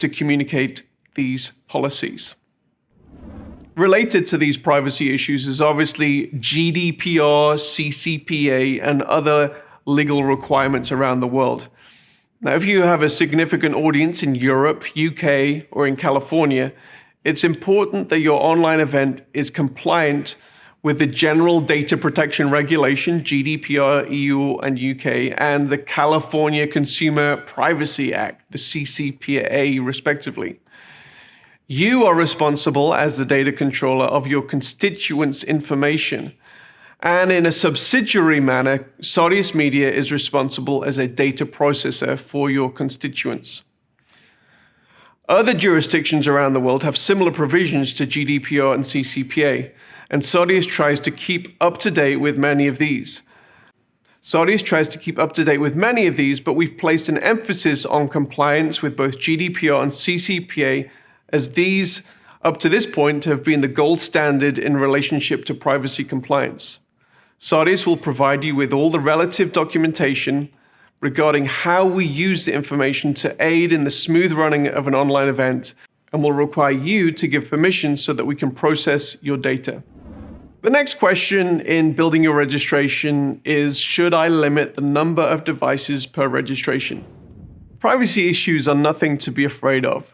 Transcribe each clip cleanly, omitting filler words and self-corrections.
to communicate these policies. Related to these privacy issues is obviously GDPR, CCPA, and other legal requirements around the world. Now, if you have a significant audience in Europe, UK, or in California, it's important that your online event is compliant with the General Data Protection Regulation, GDPR, EU and UK, and the California Consumer Privacy Act, the CCPA, respectively. You are responsible as the data controller of your constituents' information. And in a subsidiary manner, Sodius Media is responsible as a data processor for your constituents. Other jurisdictions around the world have similar provisions to GDPR and CCPA, and Sodius tries to keep up to date with many of these. But we've placed an emphasis on compliance with both GDPR and CCPA, as these, up to this point, have been the gold standard in relationship to privacy compliance. Sodius will provide you with all the relative documentation regarding how we use the information to aid in the smooth running of an online event, and will require you to give permission so that we can process your data. The next question in building your registration is, should I limit the number of devices per registration? Privacy issues are nothing to be afraid of.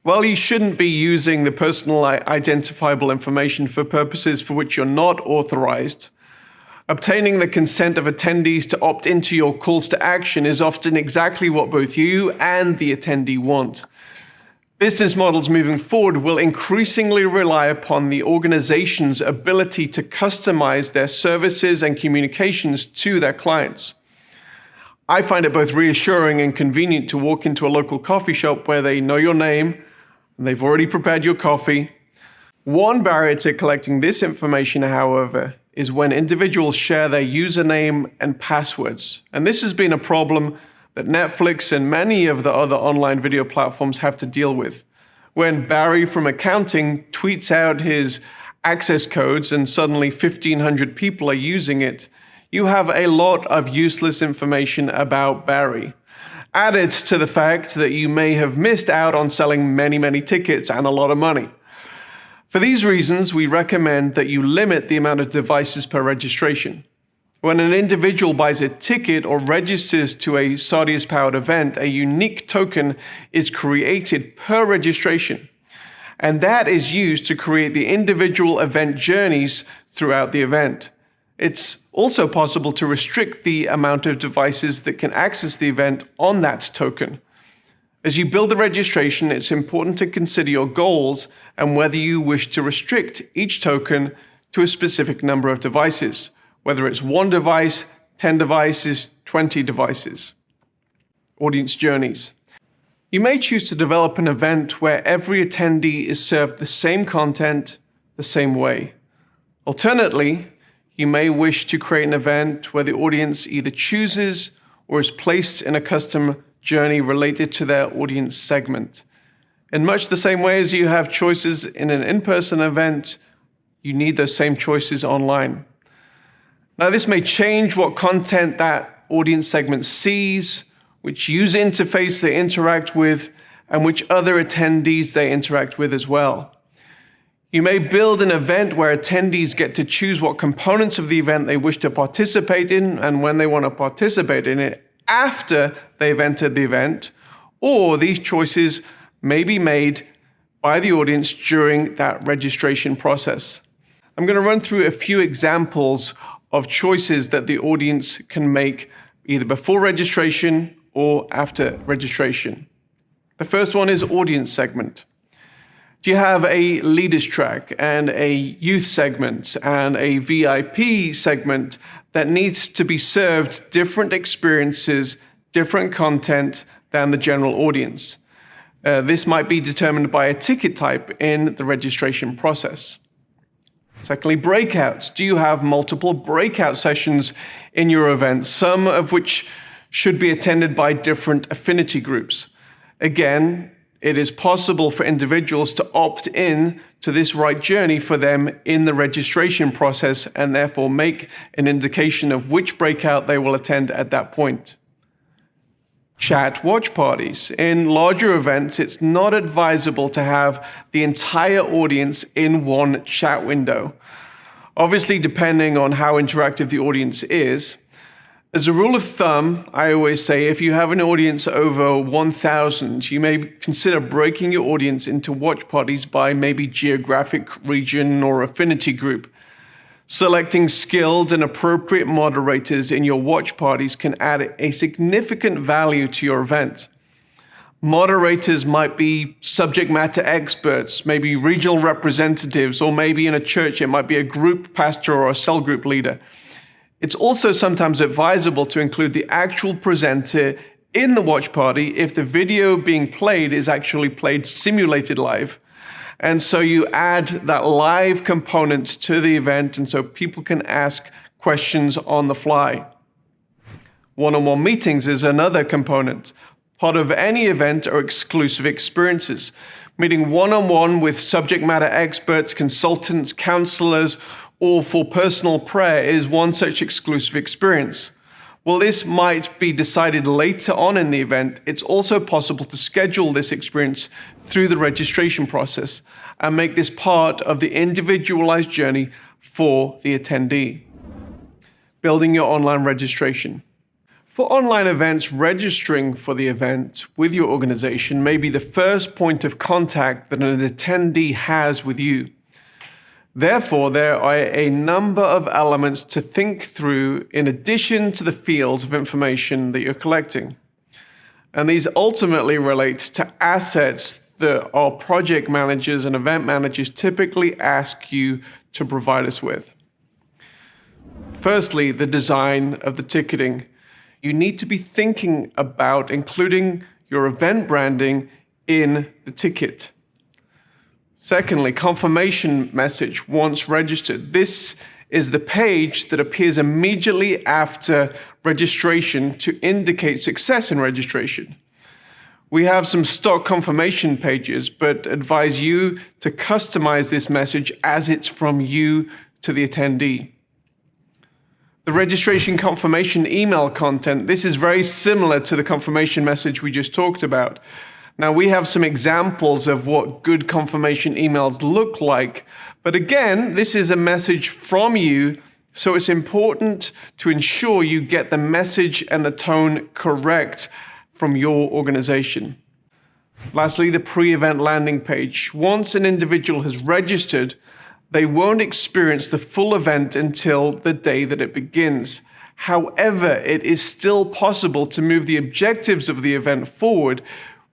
While you shouldn't be using the personal identifiable information for purposes for which you're not authorized, obtaining the consent of attendees to opt into your calls to action is often exactly what both you and the attendee want. Business models moving forward will increasingly rely upon the organization's ability to customize their services and communications to their clients. I find it both reassuring and convenient to walk into a local coffee shop where they know your name and they've already prepared your coffee. One barrier to collecting this information, however, is when individuals share their username and passwords. And this has been a problem that Netflix and many of the other online video platforms have to deal with. When Barry from accounting tweets out his access codes and suddenly 1,500 people are using it, you have a lot of useless information about Barry. Added to the fact that you may have missed out on selling many tickets and a lot of money. For these reasons, we recommend that you limit the amount of devices per registration. When an individual buys a ticket or registers to a Sodius-powered event, a unique token is created per registration, and that is used to create the individual event journeys throughout the event. It's also possible to restrict the amount of devices that can access the event on that token. As you build the registration, it's important to consider your goals and whether you wish to restrict each token to a specific number of devices, whether it's 1 device, 10 devices, 20 devices. Audience journeys. You may choose to develop an event where every attendee is served the same content the same way. Alternately, you may wish to create an event where the audience either chooses or is placed in a custom journey related to their audience segment. In much the same way as you have choices in an in-person event, you need those same choices online. Now, this may change what content that audience segment sees, which user interface they interact with, and which other attendees they interact with as well. You may build an event where attendees get to choose what components of the event they wish to participate in and when they want to participate in it after they've entered the event, or these choices may be made by the audience during that registration process. I'm going to run through a few examples of choices that the audience can make either before registration or after registration. The first one is audience segment. Do you have a leaders track and a youth segment and a VIP segment that needs to be served different experiences, different content than the general audience? This might be determined by a ticket type in the registration process. Secondly, breakouts. Do you have multiple breakout sessions in your event, some of which should be attended by different affinity groups? Again, it is possible for individuals to opt in to this right journey for them in the registration process and therefore make an indication of which breakout they will attend at that point. chat watch parties. In larger events, it's not advisable to have the entire audience in one chat window. Obviously, depending on how interactive the audience is. As a rule of thumb, I always say if you have an audience over 1,000, you may consider breaking your audience into watch parties by maybe geographic region or affinity group. Selecting skilled and appropriate moderators in your watch parties can add a significant value to your event. Moderators might be subject matter experts, maybe regional representatives, or maybe in a church it might be a group pastor or a cell group leader. It's also sometimes advisable to include the actual presenter in the watch party if the video being played is actually played simulated live. And so you add that live component to the event, and so people can ask questions on the fly. One-on-one meetings is another component. Part of any event are exclusive experiences. Meeting one-on-one with subject matter experts, consultants, counselors, or for personal prayer is one such exclusive experience. While this might be decided later on in the event, it's also possible to schedule this experience through the registration process and make this part of the individualized journey for the attendee. Building your online registration. For online events, registering for the event with your organization may be the first point of contact that an attendee has with you. Therefore, there are a number of elements to think through in addition to the fields of information that you're collecting. And these ultimately relate to assets that our project managers and event managers typically ask you to provide us with. Firstly, the design of the ticketing. You need to be thinking about including your event branding in the ticket. Secondly, confirmation message once registered. This is the page that appears immediately after registration to indicate success in registration. We have some stock confirmation pages, but advise you to customize this message as it's from you to the attendee. The registration confirmation email content, this is very similar to the confirmation message we just talked about. Now, we have some examples of what good confirmation emails look like, but again, this is a message from you, so it's important to ensure you get the message and the tone correct from your organization. Lastly, the pre-event landing page. Once an individual has registered, they won't experience the full event until the day that it begins. However, it is still possible to move the objectives of the event forward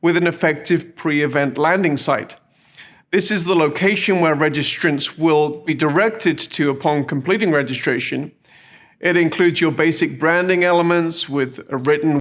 with an effective pre-event landing site. This is the location where registrants will be directed to upon completing registration. It includes your basic branding elements with a written